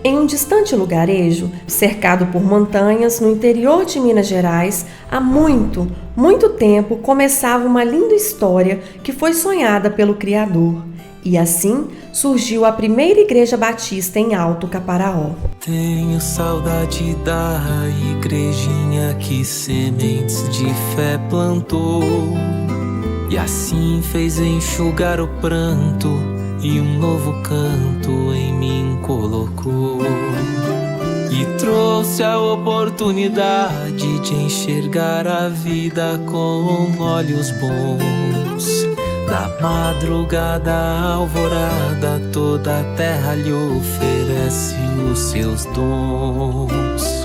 Em um distante lugarejo, cercado por montanhas no interior de Minas Gerais, há muito, muito tempo começava uma linda história que foi sonhada pelo Criador. E assim surgiu a primeira igreja batista em Alto Caparaó. Tenho saudade da igrejinha que sementes de fé plantou, e assim fez enxugar o pranto, e um novo canto em mim colocou. E trouxe a oportunidade de enxergar a vida com olhos bons. Da madrugada à alvorada, toda a terra lhe oferece os seus dons.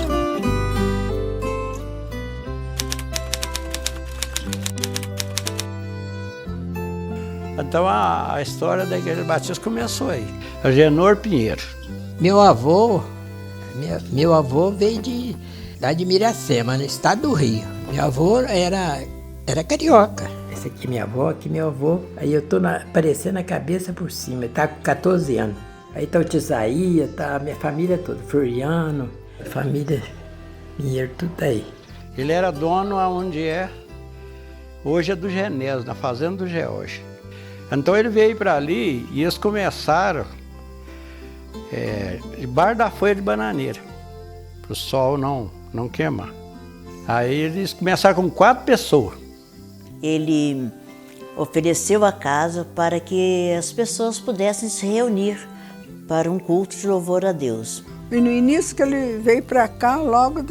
Então a história da Igreja Batista começou aí. Agenor Pinheiro. Meu avô veio lá de Miracema, no estado do Rio. Meu avô era carioca. Esse aqui é minha avó, aqui meu avô. Aí eu tô aparecendo a cabeça por cima, ele tá com 14 anos. Aí tá o Tisaía, tá a minha família toda, Floriano, família Pinheiro, tudo aí. Ele era dono aonde hoje é do Genésio, na fazenda do George. Então ele veio para ali e eles começaram debaixo da folha de bananeira, para o sol não queimar. Aí eles começaram com 4 pessoas. Ele ofereceu a casa para que as pessoas pudessem se reunir para um culto de louvor a Deus. E no início que ele veio para cá, logo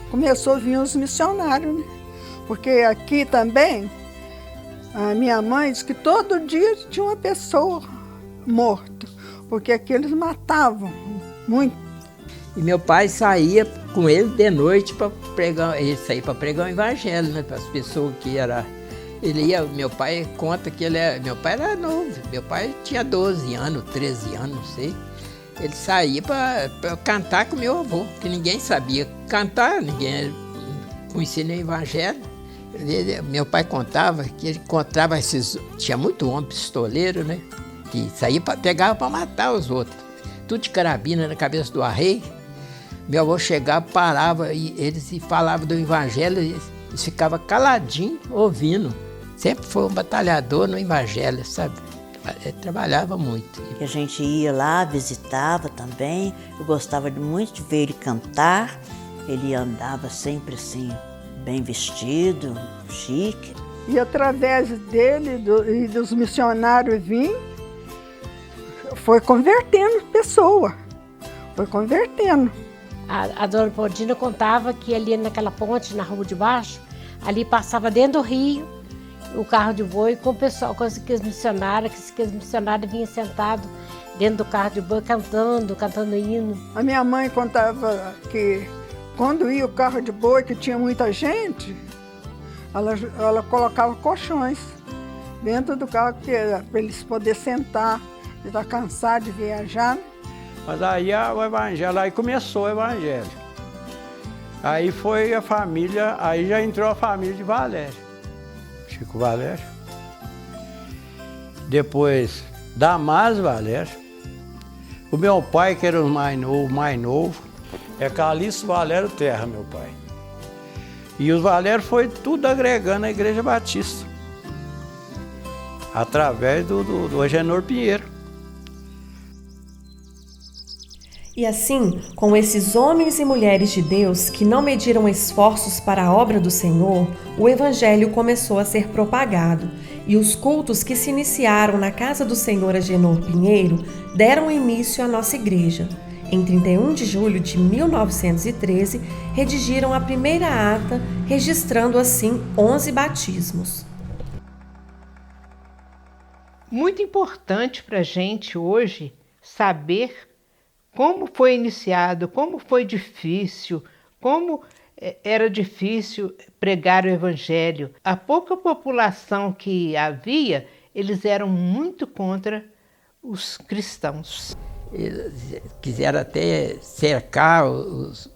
começou a vir os missionários, né? Porque aqui também, a minha mãe disse que todo dia tinha uma pessoa morta, porque aqui eles matavam muito. E meu pai saía com ele de noite para pregar, para pregar o evangelho, né, para as pessoas que era. Ele ia, meu pai conta que meu pai era novo, meu pai tinha 12 anos, 13 anos, não sei. Ele saía para cantar com meu avô, que ninguém sabia cantar, ninguém conhecia nem o evangelho. Meu pai contava que ele encontrava tinha muito homem pistoleiro, né? Que saía pegava para matar os outros. Tudo de carabina na cabeça do arreio. Meu avô chegava, parava e eles falavam do evangelho, eles ficavam caladinhos ouvindo. Sempre foi um batalhador no evangelho, sabe? Ele trabalhava muito. A gente ia lá, visitava também. Eu gostava muito de ver ele cantar. Ele andava sempre assim, bem vestido, chique. E através dele e dos missionários vir, foi convertendo pessoa, foi convertendo. A dona Paudina contava que ali naquela ponte, na rua de baixo, ali passava dentro do rio o carro de boi com o pessoal, com aqueles missionários, que os missionários vinham sentados dentro do carro de boi cantando hino. A minha mãe contava que quando ia o carro de boi, que tinha muita gente, ela colocava colchões dentro do carro para eles poderem sentar, de estar cansado de viajar. Mas aí o evangelho, aí começou o evangelho. Aí foi a família, aí já entrou a família de Valério, Chico Valério. Depois Damásio Valério. O meu pai, que era o mais novo, é Calixto Valério Terra, meu pai. E os Valério foi tudo agregando a Igreja Batista, através do Agenor Pinheiro. E assim, com esses homens e mulheres de Deus que não mediram esforços para a obra do Senhor, o Evangelho começou a ser propagado, e os cultos que se iniciaram na casa do Senhor Agenor Pinheiro deram início à nossa igreja. Em 31 de julho de 1913, redigiram a primeira ata, registrando assim 11 batismos. Muito importante para a gente hoje saber como foi iniciado, como foi difícil, como era difícil pregar o Evangelho. A pouca população que havia, eles eram muito contra os cristãos. Eles quiseram até cercar os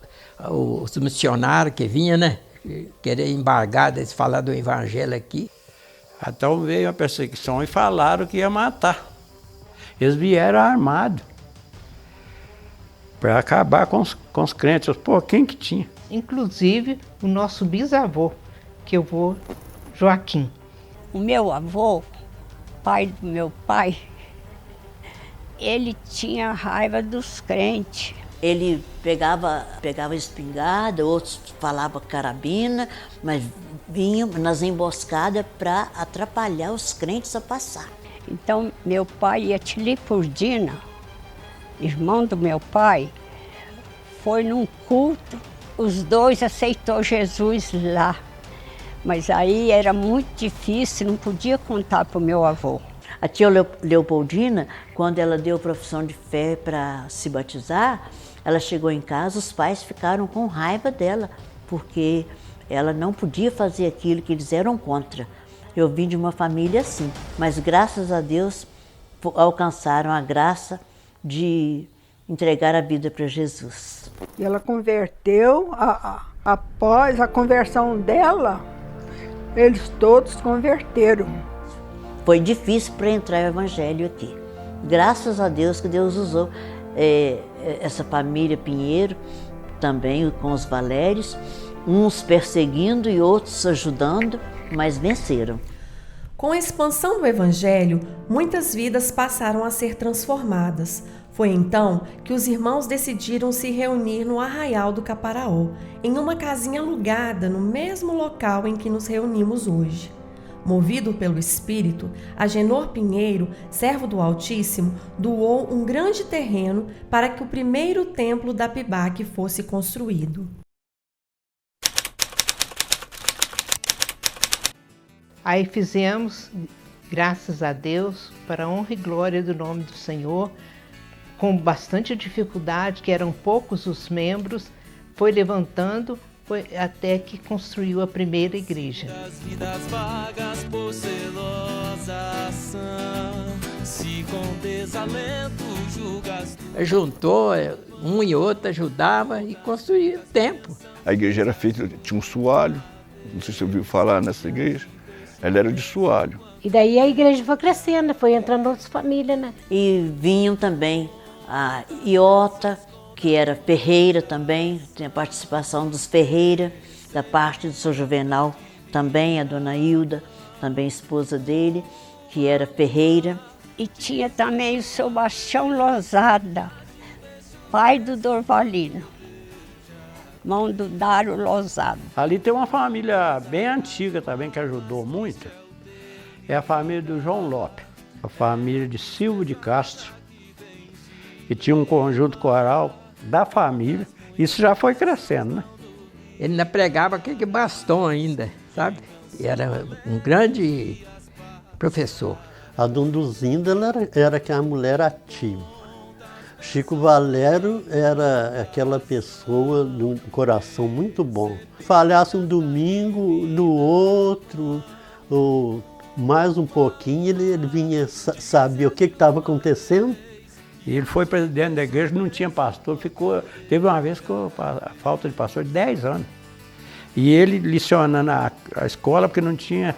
missionários que vinham, né? Querer embargar, eles falar do Evangelho aqui. Então veio a perseguição e falaram que ia matar. Eles vieram armados para acabar com os crentes, os pouquinhos que tinha. Inclusive o nosso bisavô, que eu vou Joaquim. O meu avô, pai do meu pai, ele tinha raiva dos crentes. Ele pegava espingarda, outros falavam carabina, mas vinham nas emboscadas para atrapalhar os crentes a passar. Então, meu pai e a Tilipurdina, irmão do meu pai, foi num culto, os dois aceitou Jesus lá. Mas aí era muito difícil, não podia contar para o meu avô. A tia Leopoldina, quando ela deu profissão de fé para se batizar, ela chegou em casa, os pais ficaram com raiva dela, porque ela não podia fazer aquilo que eles eram contra. Eu vim de uma família assim, mas graças a Deus alcançaram a graça de entregar a vida para Jesus. E ela converteu, após a conversão dela, eles todos converteram. Foi difícil para entrar o evangelho aqui. Graças a Deus que Deus usou essa família Pinheiro, também com os Valérios, uns perseguindo e outros ajudando, mas venceram. Com a expansão do Evangelho, muitas vidas passaram a ser transformadas. Foi então que os irmãos decidiram se reunir no Arraial do Caparaó, em uma casinha alugada no mesmo local em que nos reunimos hoje. Movido pelo Espírito, Agenor Pinheiro, servo do Altíssimo, doou um grande terreno para que o primeiro templo da PIBAC fosse construído. Aí fizemos, graças a Deus, para a honra e glória do nome do Senhor, com bastante dificuldade, que eram poucos os membros, foi levantando até que construiu a primeira igreja. Das vidas vagas por celosa ação, se com desalento julgas. Juntou, um e outro ajudava e construía o templo. A igreja era feita, tinha um soalho, não sei se você ouviu falar nessa igreja, ela era de soalho. E daí a igreja foi crescendo, foi entrando outras famílias, né? E vinham também a Iota, que era ferreira também, tem a participação dos Ferreira, da parte do seu Juvenal, também a dona Hilda, também esposa dele, que era ferreira. E tinha também o seu Bastião Lozada, pai do Dorvalino, irmão do Dário Lozada. Ali tem uma família bem antiga também que ajudou muito. É a família do João Lopes, a família de Silvio de Castro, que tinha um conjunto coral da família. Isso já foi crescendo, né? Ele ainda pregava aquele bastão ainda, sabe? E era um grande professor. A Dunduzinda era aquela mulher ativa. Chico Valério era aquela pessoa de um coração muito bom. Falhasse um domingo, no outro, ou mais um pouquinho, ele vinha saber o que estava acontecendo. E ele foi presidente da igreja, não tinha pastor, teve uma vez com a falta de pastor de 10 anos. E ele licionando a escola, porque não tinha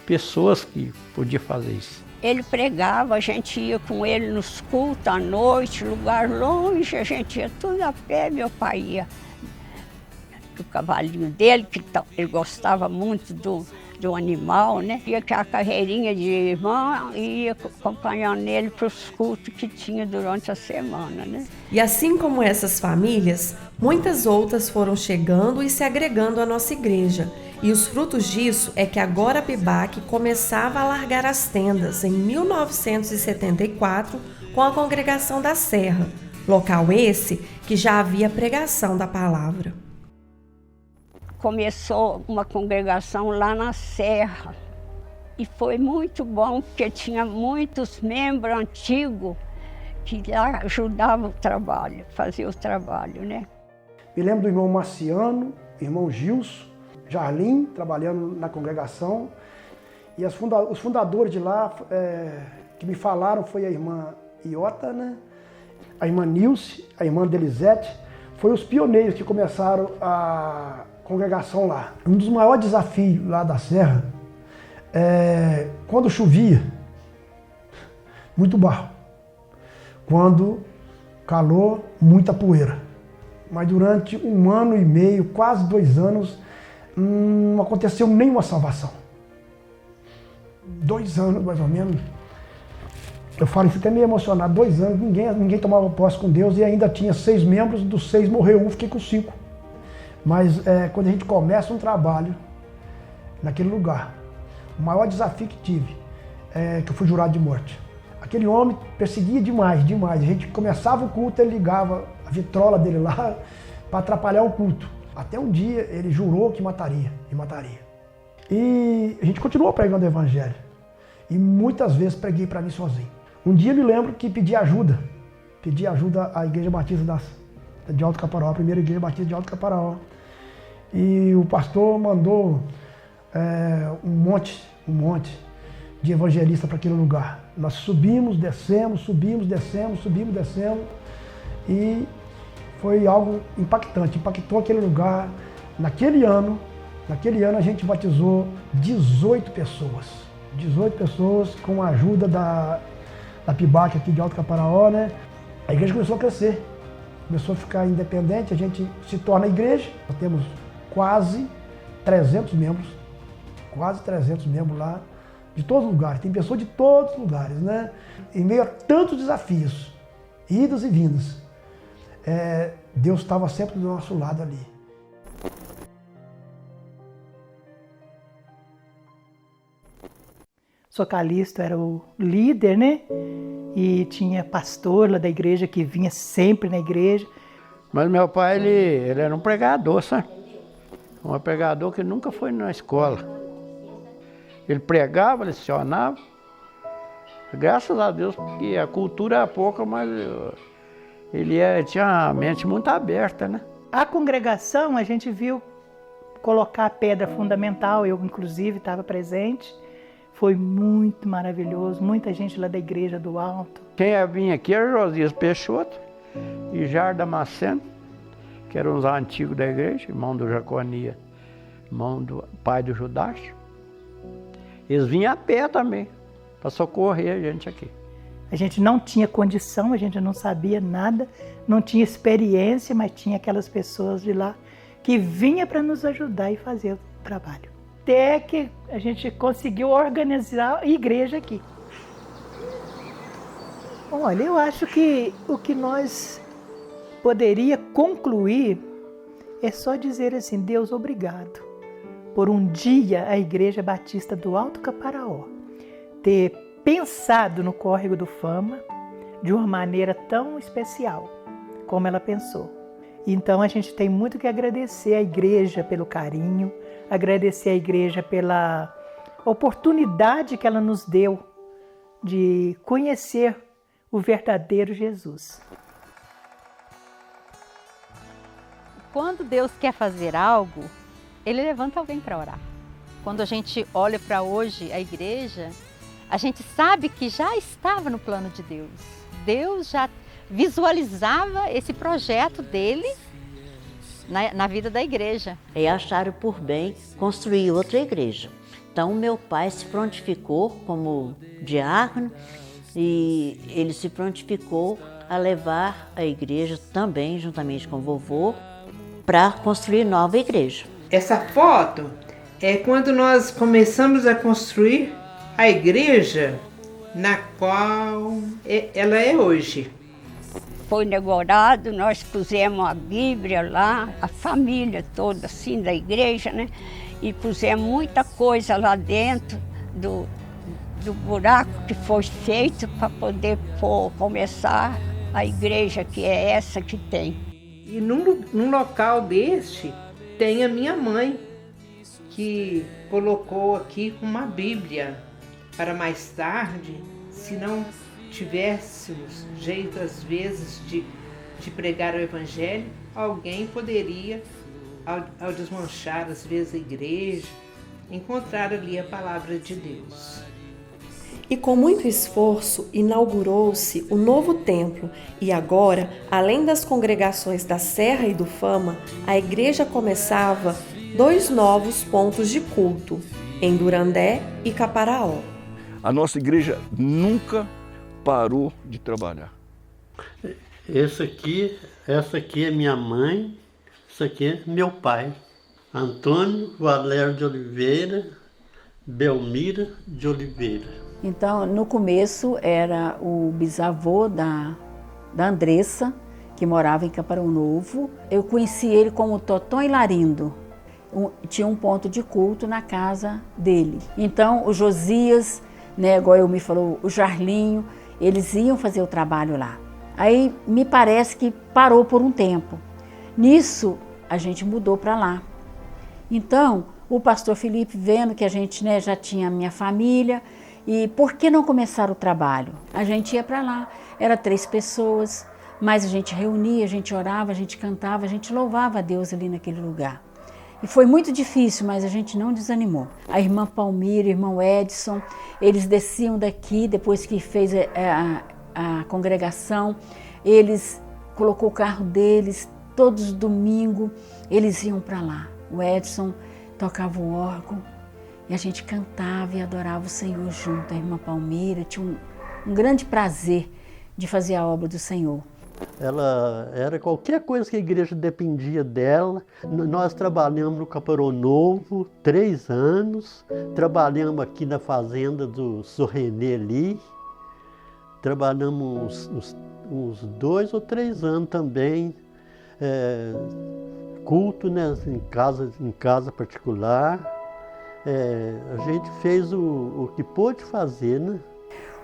pessoas que podiam fazer isso. Ele pregava, a gente ia com ele nos cultos à noite, lugar longe, a gente ia tudo a pé, meu pai ia do cavalinho dele, que ele gostava muito do animal, né? Ia com a carreirinha de irmã e ia acompanhando ele para os cultos que tinha durante a semana, né? E assim como essas famílias, muitas outras foram chegando e se agregando à nossa igreja. E os frutos disso é que agora a PIBAC começava a largar as tendas em 1974 com a Congregação da Serra, local esse que já havia pregação da palavra. Começou uma congregação lá na Serra e foi muito bom porque tinha muitos membros antigos que lá ajudavam o trabalho, faziam o trabalho, né? Me lembro do irmão Marciano, irmão Gilson, Jarlim, trabalhando na congregação, e os fundadores de lá que me falaram foi a irmã Iota, né? A irmã Nilce, a irmã Delisete, foram os pioneiros que começaram a congregação lá. Um dos maiores desafios lá da Serra é quando chovia, muito barro. Quando calor, muita poeira. Mas durante 1 ano e meio, quase 2 anos, não aconteceu nenhuma salvação. 2 anos, mais ou menos. Eu falo isso até meio emocionado. 2 anos, ninguém tomava posse com Deus e ainda tinha 6 membros, dos 6 morreu um, fiquei com 5. Mas quando a gente começa um trabalho naquele lugar, o maior desafio que tive é que eu fui jurado de morte. Aquele homem perseguia demais. A gente começava o culto, ele ligava a vitrola dele lá para atrapalhar o culto. Até um dia ele jurou que mataria, E a gente continuou pregando o evangelho. E muitas vezes preguei para mim sozinho. Um dia eu me lembro que pedi ajuda à Igreja Batista de Alto Caparaó, a primeira Igreja Batista de Alto Caparaó. E o pastor mandou um monte de evangelistas para aquele lugar. Nós subimos, descemos, e foi algo impactante, impactou aquele lugar. Naquele ano a gente batizou 18 pessoas. 18 pessoas com a ajuda da PIBAC aqui de Alto Caparaó, né? A igreja começou a crescer, começou a ficar independente, a gente se torna igreja. Nós temos quase 300 membros lá, de todos os lugares, tem pessoas de todos os lugares, né? Em meio a tantos desafios, idas e vindas, Deus estava sempre do nosso lado ali. O Sr. Calixto era o líder, né? E tinha pastor lá da igreja que vinha sempre na igreja. Mas meu pai, ele era um pregador, sabe? Um pregador que nunca foi na escola. Ele pregava, lecionava. Graças a Deus, porque a cultura era pouca, mas ele tinha a mente muito aberta, né? A congregação, a gente viu colocar a pedra fundamental, eu inclusive estava presente. Foi muito maravilhoso, muita gente lá da Igreja do Alto. Quem ia vir aqui era Josias Peixoto e Jair Damasceno, que eram os antigos da igreja, irmão do Jaconia, irmão do pai do Judácio. Eles vinham a pé também, para socorrer a gente aqui. A gente não tinha condição, a gente não sabia nada, não tinha experiência, mas tinha aquelas pessoas de lá que vinham para nos ajudar e fazer o trabalho. Até que a gente conseguiu organizar a igreja aqui. Olha, eu acho que o que nós poderia concluir é só dizer assim: Deus, obrigado por um dia a Igreja Batista do Alto Caparaó ter pensado no Córrego do Fama de uma maneira tão especial como ela pensou. Então a gente tem muito que agradecer à igreja pelo carinho, agradecer à igreja pela oportunidade que ela nos deu de conhecer o verdadeiro Jesus. Quando Deus quer fazer algo, Ele levanta alguém para orar. Quando a gente olha para hoje a igreja, a gente sabe que já estava no plano de Deus. Deus já visualizava esse projeto dele na vida da igreja. E acharam por bem construir outra igreja. Então meu pai se prontificou como diácono e ele se prontificou a levar a igreja também, juntamente com o vovô, para construir nova igreja. Essa foto é quando nós começamos a construir a igreja na qual ela é hoje. Foi inaugurado, nós pusemos a Bíblia lá, a família toda assim da igreja, né? E pusemos muita coisa lá dentro do buraco que foi feito para poder começar a igreja, que é essa que tem. E num local deste tem a minha mãe, que colocou aqui uma Bíblia para mais tarde, se não tivéssemos jeito às vezes de pregar o Evangelho, alguém poderia, ao desmanchar às vezes a igreja, encontrar ali a palavra de Deus. E com muito esforço inaugurou-se o novo templo e agora, além das congregações da Serra e do Fama, a igreja começava 2 novos pontos de culto, em Durandé e Caparaó. A nossa igreja nunca parou de trabalhar. Essa aqui é minha mãe, isso aqui é meu pai. Antônio Valério de Oliveira, Belmira de Oliveira. Então, no começo era o bisavô da Andressa, que morava em Caparaó Novo. Eu conheci ele como Toton e Larindo. Tinha um ponto de culto na casa dele. Então, o Josias, né, igual eu me falou, o Jarlinho, eles iam fazer o trabalho lá. Aí me parece que parou por um tempo. Nisso, a gente mudou para lá. Então, o pastor Felipe, vendo que a gente, né, já tinha a minha família, e por que não começar o trabalho? A gente ia para lá, era 3 pessoas, mas a gente reunia, a gente orava, a gente cantava, a gente louvava a Deus ali naquele lugar. E foi muito difícil, mas a gente não desanimou. A irmã Palmira, o irmão Edson, eles desciam daqui, depois que fez a congregação, eles colocou o carro deles, todos os domingos, eles iam para lá. O Edson tocava o órgão e a gente cantava e adorava o Senhor junto. A irmã Palmira tinha um grande prazer de fazer a obra do Senhor. Ela era qualquer coisa que a igreja dependia dela. Nós trabalhamos no Caparaó Novo 3 anos, trabalhamos aqui na fazenda do Sr. Renê ali, trabalhamos uns 2 ou 3 anos também, culto, né, em casa particular. A gente fez o que pôde fazer, né?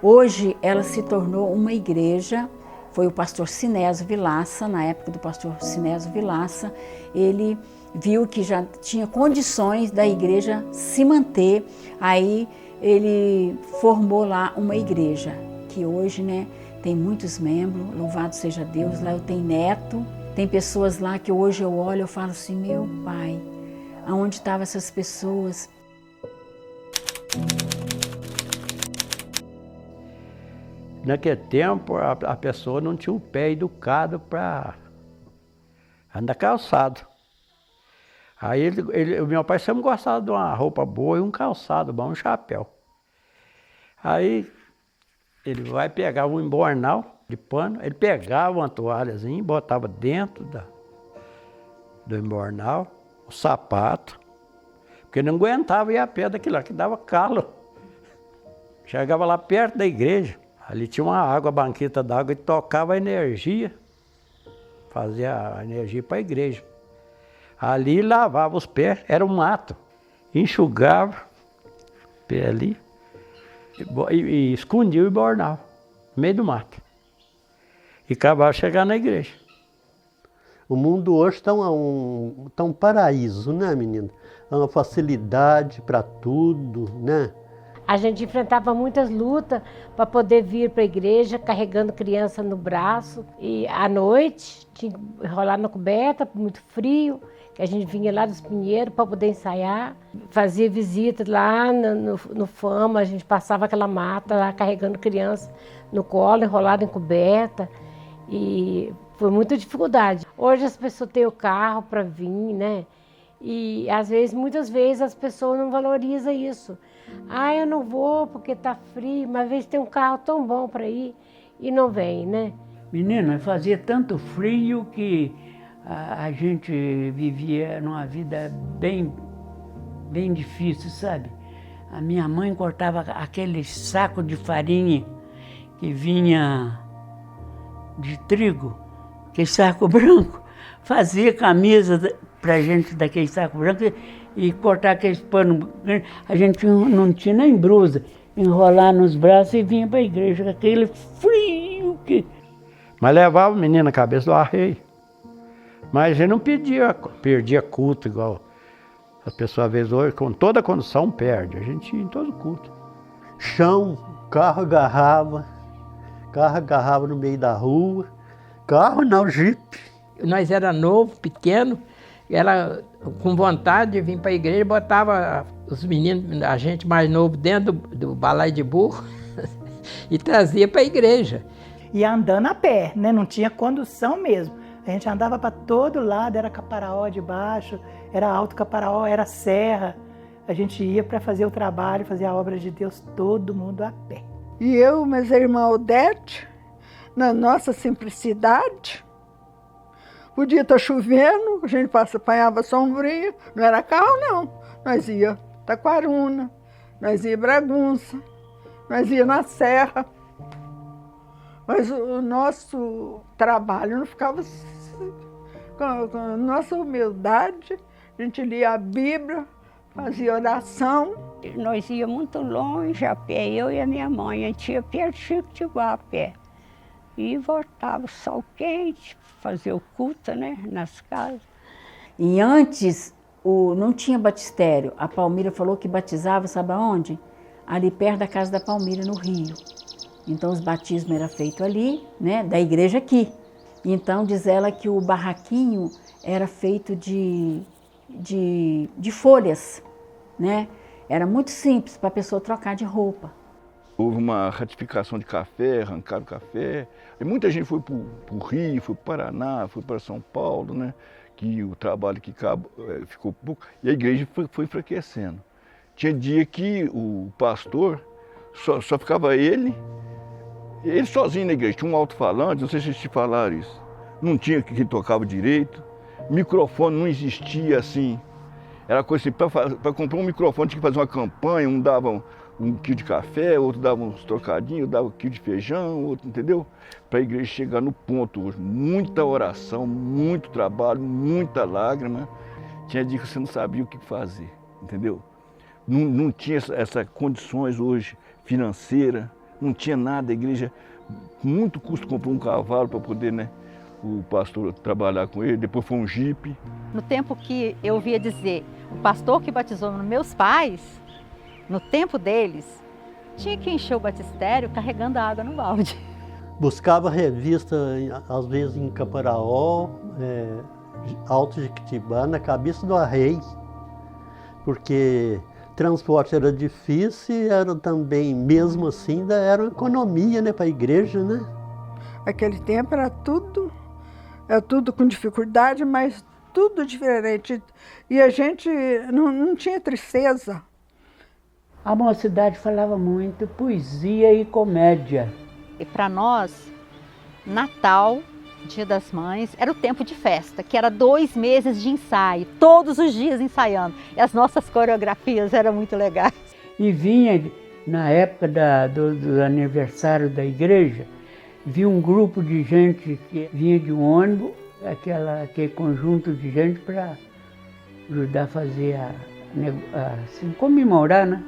Hoje ela se tornou uma igreja. Foi o pastor Sinésio Vilaça, na época do pastor Sinésio Vilaça, ele viu que já tinha condições da igreja se manter, aí ele formou lá uma igreja, que hoje, né, tem muitos membros, louvado seja Deus, lá eu tenho neto, tem pessoas lá que hoje eu olho e falo assim, meu pai, aonde estavam essas pessoas? Naquele tempo, a pessoa não tinha o pé educado para andar calçado. Aí o meu pai sempre gostava de uma roupa boa e um calçado bom, um chapéu. Aí ele vai pegar um embornal de pano, ele pegava uma toalhazinha, botava dentro do embornal, o sapato, porque não aguentava ir a pé daquilo lá, que dava calo. Chegava lá perto da igreja. Ali tinha uma água, a banqueta d'água, e tocava a energia, fazia a energia para a igreja. Ali lavava os pés, era um mato, enxugava o pé ali e escondia o embornal, no meio do mato. E acabava de chegar na igreja. O mundo hoje está um paraíso, né, menina? É uma facilidade para tudo, né? A gente enfrentava muitas lutas para poder vir para a igreja carregando criança no braço. E à noite, tinha que rolar na coberta, muito frio, que a gente vinha lá dos Pinheiros para poder ensaiar. Fazia visita lá no Fama, a gente passava aquela mata lá carregando criança no colo, enrolada em coberta. E foi muita dificuldade. Hoje as pessoas têm o carro para vir, né? E às vezes, muitas vezes as pessoas não valorizam isso. Ah, eu não vou porque tá frio, mas às vezes tem um carro tão bom para ir e não vem, né? Menina, fazia tanto frio que a gente vivia numa vida bem difícil, sabe? A minha mãe cortava aquele saco de farinha que vinha de trigo, aquele saco branco, fazia camisa pra gente daquele saco branco e cortar aqueles panos. A gente não tinha nem blusa, enrolar nos braços e vinha para a igreja com aquele frio que... Mas levava o menino na cabeça do arreio. Mas a gente não perdia culto igual as pessoas às vezes hoje, com toda a condição perde. A gente ia em todo culto. Chão, carro agarrava no meio da rua, carro não, jipe. Nós era novo, pequeno, ela com vontade de vir para a igreja, botava os meninos, a gente mais novo, dentro do balaio de burro e trazia para a igreja. E andando a pé, né? Não tinha condução mesmo. A gente andava para todo lado, era Caparaó de baixo, era Alto Caparaó, era serra. A gente ia para fazer o trabalho, fazer a obra de Deus, todo mundo a pé. E eu, mas a irmã Odete, na nossa simplicidade. Podia estar chovendo, a gente apanhava sombrinha, não era carro não. Nós ia Taquaruna, nós ia Bragunça, nós ia na Serra. Mas o nosso trabalho não ficava com a nossa humildade. A gente lia a Bíblia, fazia oração. Nós ia muito longe a pé, eu e a minha mãe. A gente ia perto de Chiquitibá a pé. E voltava, sol quente, fazer o culto, né, nas casas. E antes não tinha batistério. A Palmira falou que batizava, sabe aonde? Ali perto da casa da Palmira, no Rio. Então os batismos eram feitos ali, né, da igreja aqui. Então diz ela que o barraquinho era feito de folhas, né? Era muito simples para a pessoa trocar de roupa. Houve uma ratificação de café, arrancaram café. E muita gente foi para o Rio, foi para o Paraná, foi para São Paulo, né? Que o trabalho que ficou pouco. E a igreja foi enfraquecendo. Tinha dia que o pastor só ficava ele sozinho na igreja. Tinha um alto-falante, não sei se vocês te falaram isso. Não tinha quem tocava direito. Microfone não existia assim. Era coisa assim, para comprar um microfone tinha que fazer uma campanha, um dava um quilo de café, outro dava uns trocadinhos, dava um quilo de feijão, outro, entendeu? Para a igreja chegar no ponto hoje. Muita oração, muito trabalho, muita lágrima. Tinha dia que você não sabia o que fazer, entendeu? Não tinha essas condições hoje financeiras, não tinha nada. A igreja, muito custo, comprou um cavalo para poder, né, o pastor trabalhar com ele, depois foi um jipe. No tempo que eu ouvia dizer, o pastor que batizou meus pais, no tempo deles, tinha que encher o batistério carregando a água no balde. Buscava revista, às vezes em Caparaó, Alto Jequitibá, na cabeça do arrei, porque transporte era difícil, era também, mesmo assim, era uma economia, né, para a igreja, né? Aquele tempo era tudo com dificuldade, mas tudo diferente. E a gente não tinha tristeza. A mocidade falava muito poesia e comédia. E para nós, Natal, Dia das Mães, era o tempo de festa, que era 2 meses de ensaio, todos os dias ensaiando. E as nossas coreografias eram muito legais. E vinha, na época do aniversário da igreja, vi um grupo de gente que vinha de um ônibus, aquele conjunto de gente para ajudar a fazer, assim, comemorar, né?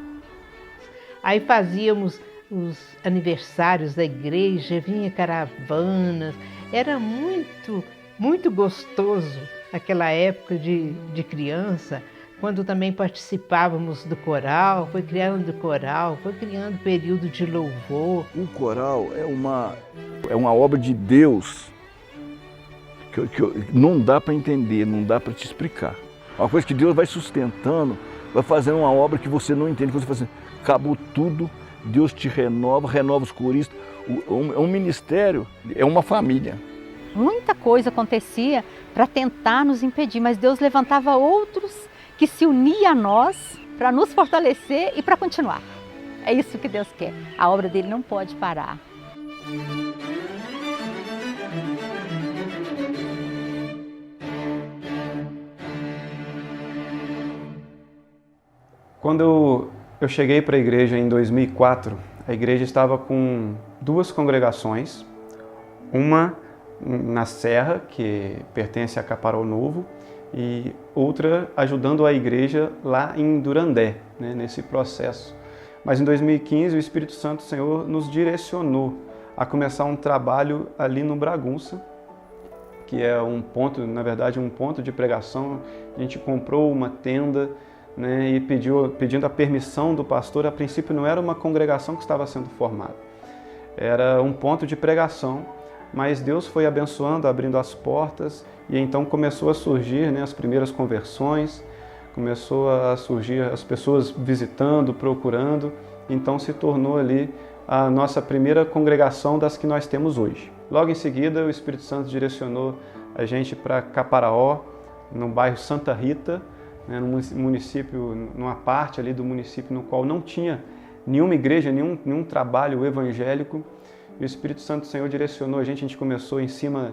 Aí fazíamos os aniversários da igreja, vinha caravanas, era muito, muito gostoso aquela época de criança, quando também participávamos do coral, foi criando período de louvor. O coral é uma obra de Deus que não dá para entender, não dá para te explicar. Uma coisa que Deus vai sustentando, vai fazendo uma obra que você não entende, que você faz assim, acabou tudo, Deus te renova os coristas. É um ministério, é uma família. Muita coisa acontecia para tentar nos impedir, mas Deus levantava outros que se uniam a nós para nos fortalecer e para continuar. É isso que Deus quer. A obra dele não pode parar. Quando eu cheguei para a igreja em 2004, a igreja estava com 2 congregações, uma na Serra, que pertence a Caparaó Novo, e outra ajudando a igreja lá em Durandé, né, nesse processo. Mas em 2015 o Espírito Santo do Senhor nos direcionou a começar um trabalho ali no Bragunça, que é um ponto, na verdade, um ponto de pregação. A gente comprou uma tenda, né, e pedindo a permissão do pastor. A princípio não era uma congregação que estava sendo formada, era um ponto de pregação, mas Deus foi abençoando, abrindo as portas, e então começou a surgir, né, as primeiras conversões, começou a surgir as pessoas visitando, procurando, então se tornou ali a nossa primeira congregação das que nós temos hoje. Logo em seguida, o Espírito Santo direcionou a gente para Caparaó, no bairro Santa Rita, né, no município, numa parte ali do município no qual não tinha nenhuma igreja, nenhum trabalho evangélico. E o Espírito Santo do Senhor direcionou a gente começou em cima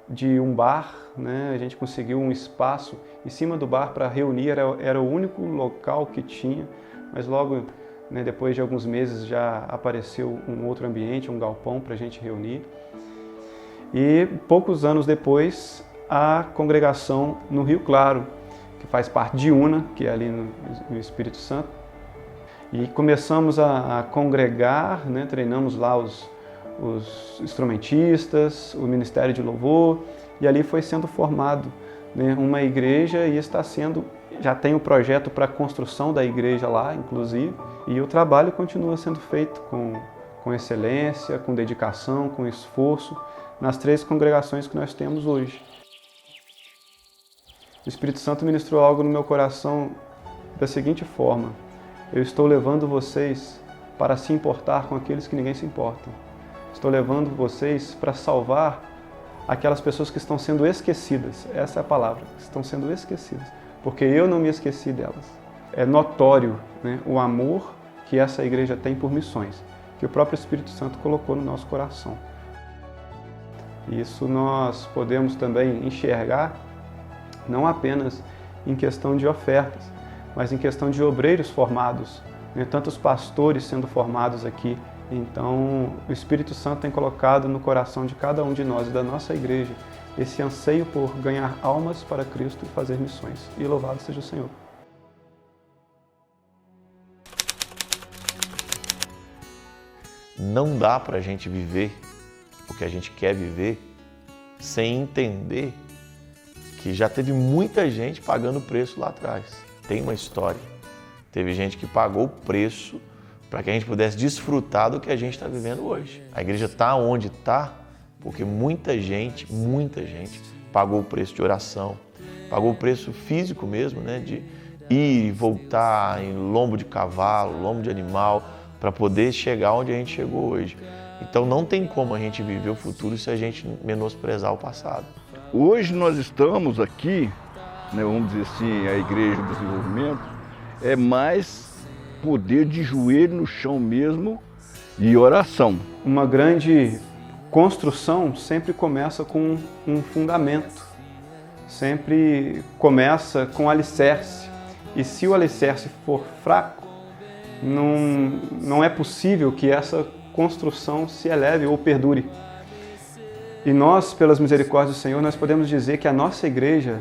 de um bar, né? A gente conseguiu um espaço em cima do bar para reunir, era o único local que tinha, mas logo, né, depois de alguns meses já apareceu um outro ambiente, um galpão para a gente reunir. E poucos anos depois, a congregação no Rio Claro, que faz parte de Una, que é ali no Espírito Santo. E começamos a congregar, né? Treinamos lá os instrumentistas, o Ministério de Louvor, e ali foi sendo formado, né, uma igreja e já tem o projeto para a construção da igreja lá, inclusive, e o trabalho continua sendo feito com excelência, com dedicação, com esforço, nas 3 congregações que nós temos hoje. O Espírito Santo ministrou algo no meu coração da seguinte forma: eu estou levando vocês para se importar com aqueles que ninguém se importa. Estou levando vocês para salvar aquelas pessoas que estão sendo esquecidas. Essa é a palavra, estão sendo esquecidas. Porque eu não me esqueci delas. É notório, né, o amor que essa igreja tem por missões, que o próprio Espírito Santo colocou no nosso coração. Isso nós podemos também enxergar não apenas em questão de ofertas, mas em questão de obreiros formados, né, tantos pastores sendo formados aqui. Então, o Espírito Santo tem colocado no coração de cada um de nós e da nossa igreja esse anseio por ganhar almas para Cristo e fazer missões. E louvado seja o Senhor. Não dá para a gente viver o que a gente quer viver sem entender que já teve muita gente pagando preço lá atrás. Tem uma história. Teve gente que pagou o preço para que a gente pudesse desfrutar do que a gente está vivendo hoje. A igreja está onde está porque muita gente pagou o preço de oração, pagou o preço físico mesmo, né, de ir e voltar em lombo de cavalo, lombo de animal, para poder chegar onde a gente chegou hoje. Então não tem como a gente viver o futuro se a gente menosprezar o passado. Hoje nós estamos aqui, né, vamos dizer assim, a Igreja do Desenvolvimento, é mais poder de joelho no chão mesmo e oração. Uma grande construção sempre começa com um fundamento, sempre começa com alicerce. E se o alicerce for fraco, não é possível que essa construção se eleve ou perdure. E nós, pelas misericórdias do Senhor, nós podemos dizer que a nossa igreja,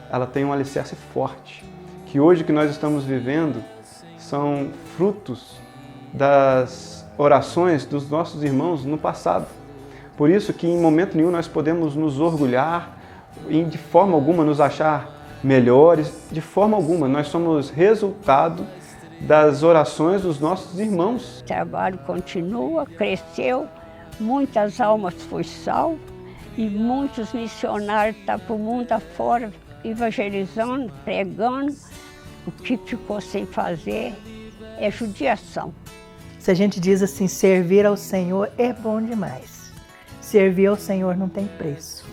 ela tem um alicerce forte, que hoje que nós estamos vivendo são frutos das orações dos nossos irmãos no passado. Por isso que em momento nenhum nós podemos nos orgulhar e de forma alguma nos achar melhores, de forma alguma. Nós somos resultado das orações dos nossos irmãos. O trabalho continua, cresceu, muitas almas foi salvo e muitos missionários estão para o mundo afora evangelizando, pregando. O que ficou sem fazer é judiação. Se a gente diz assim, servir ao Senhor é bom demais. Servir ao Senhor não tem preço.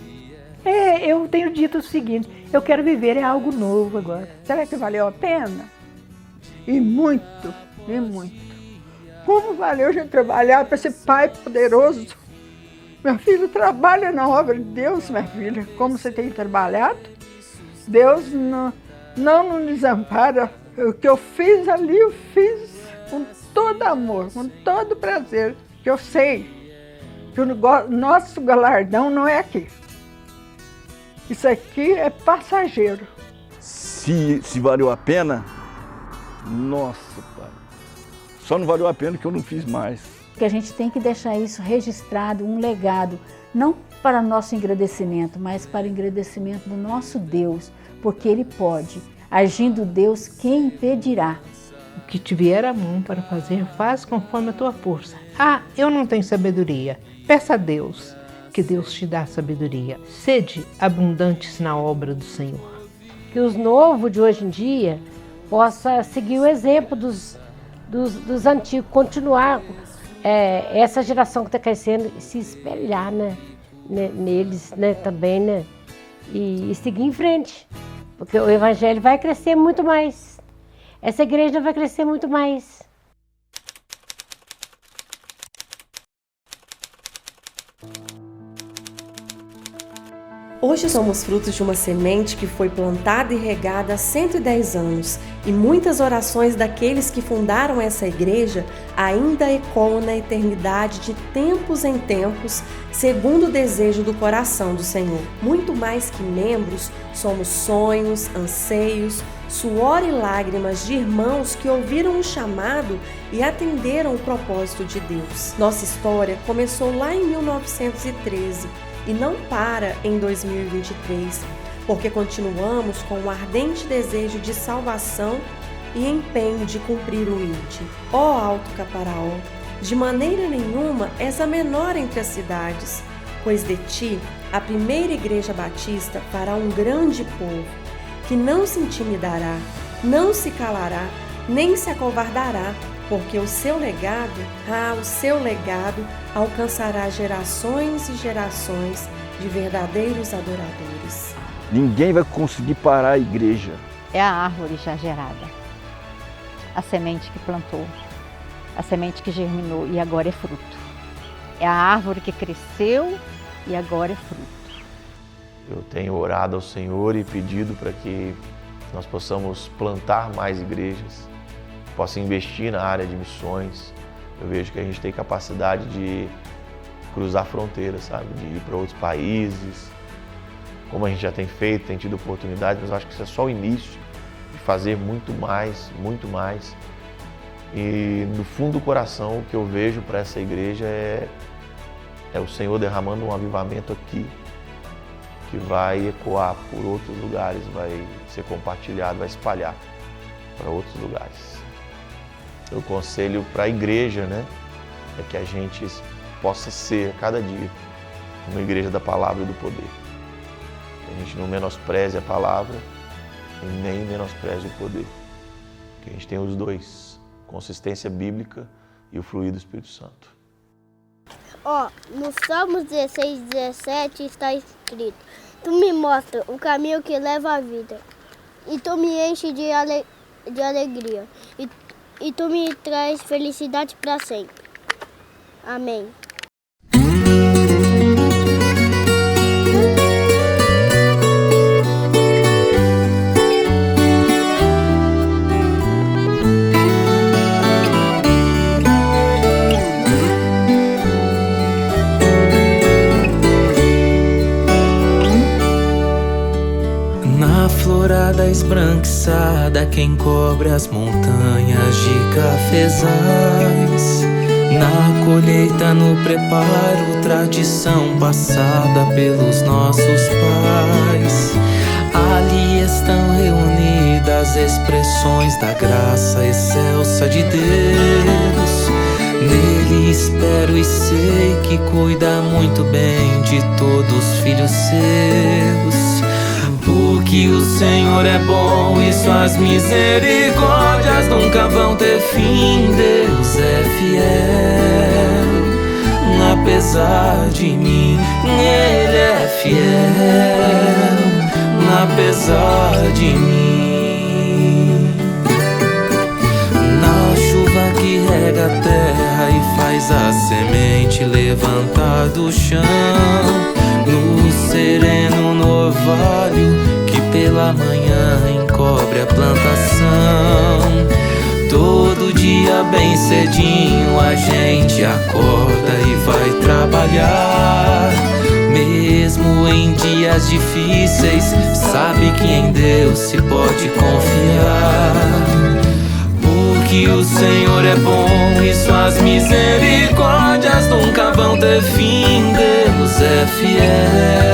Eu tenho dito o seguinte, eu quero viver algo novo agora. Será que valeu a pena? E muito, e muito. Como valeu a gente trabalhar para esse Pai poderoso? Meu filho trabalha na obra de Deus, minha filha. Como você tem trabalhado? Deus não nos desampara. O que eu fiz ali, eu fiz com todo amor, com todo prazer. Que eu sei que o nosso galardão não é aqui. Isso aqui é passageiro. Se valeu a pena, nossa, Pai. Só não valeu a pena que eu não fiz mais. Que a gente tem que deixar isso registrado, um legado, não para nosso engrandecimento, mas para o engrandecimento do nosso Deus, porque Ele pode. Agindo Deus, quem impedirá? O que te vier a mão para fazer, faz conforme a tua força. Ah, eu não tenho sabedoria. Peça a Deus, que Deus te dá sabedoria. Sede abundantes na obra do Senhor. Que os novos de hoje em dia possam seguir o exemplo dos antigos, continuar essa geração que está crescendo, se espelhar, né, neles, né, também, né, e seguir em frente. Porque o Evangelho vai crescer muito mais. Essa igreja vai crescer muito mais. Hoje somos frutos de uma semente que foi plantada e regada há 110 anos, e muitas orações daqueles que fundaram essa igreja ainda ecoam na eternidade de tempos em tempos, segundo o desejo do coração do Senhor. Muito mais que membros, somos sonhos, anseios, suor e lágrimas de irmãos que ouviram o chamado e atenderam o propósito de Deus. Nossa história começou lá em 1913 e não para em 2023, porque continuamos com um ardente desejo de salvação e empenho de cumprir o ID. Ó Alto Caparaó, de maneira nenhuma és a menor entre as cidades, pois de ti a primeira igreja batista fará um grande povo, que não se intimidará, não se calará, nem se acovardará, porque o seu legado alcançará gerações e gerações de verdadeiros adoradores. Ninguém vai conseguir parar a igreja. É a árvore já gerada, a semente que plantou, a semente que germinou e agora é fruto. É a árvore que cresceu e agora é fruto. Eu tenho orado ao Senhor e pedido para que nós possamos plantar mais igrejas, possa investir na área de missões. Eu vejo que a gente tem capacidade de cruzar fronteiras, sabe? De ir para outros países, como a gente já tem feito, tem tido oportunidades, mas eu acho que isso é só o início de fazer muito mais, muito mais. E no fundo do coração, o que eu vejo para essa igreja é o Senhor derramando um avivamento aqui, que vai ecoar por outros lugares, vai ser compartilhado, vai espalhar para outros lugares. O conselho para a igreja, né, é que a gente possa ser, a cada dia, uma igreja da palavra e do poder. Que a gente não menospreze a palavra e nem menospreze o poder. Que a gente tenha os dois, consistência bíblica e o fluir do Espírito Santo. No Salmos 16, 17 está escrito: Tu me mostra o caminho que leva à vida, e tu me enche de alegria, e tu me traz felicidade para sempre. Amém. Na florada esbranquiçada que encobre as montanhas de cafezais, na colheita, no preparo, tradição passada pelos nossos pais. Ali estão reunidas expressões da graça excelsa de Deus. Nele espero e sei que cuida muito bem de todos os filhos seus. Porque o Senhor é bom e suas misericórdias nunca vão ter fim. Deus é fiel, apesar de mim. Ele é fiel, apesar de mim. Na chuva que rega a terra e faz a semente levantar do chão, no sereno orvalho que pela manhã encobre a plantação. Todo dia bem cedinho a gente acorda e vai trabalhar. Mesmo em dias difíceis, sabe que em Deus se pode confiar. Porque o Senhor é bom e suas misericórdias nunca vão ter fim. Deus é fiel,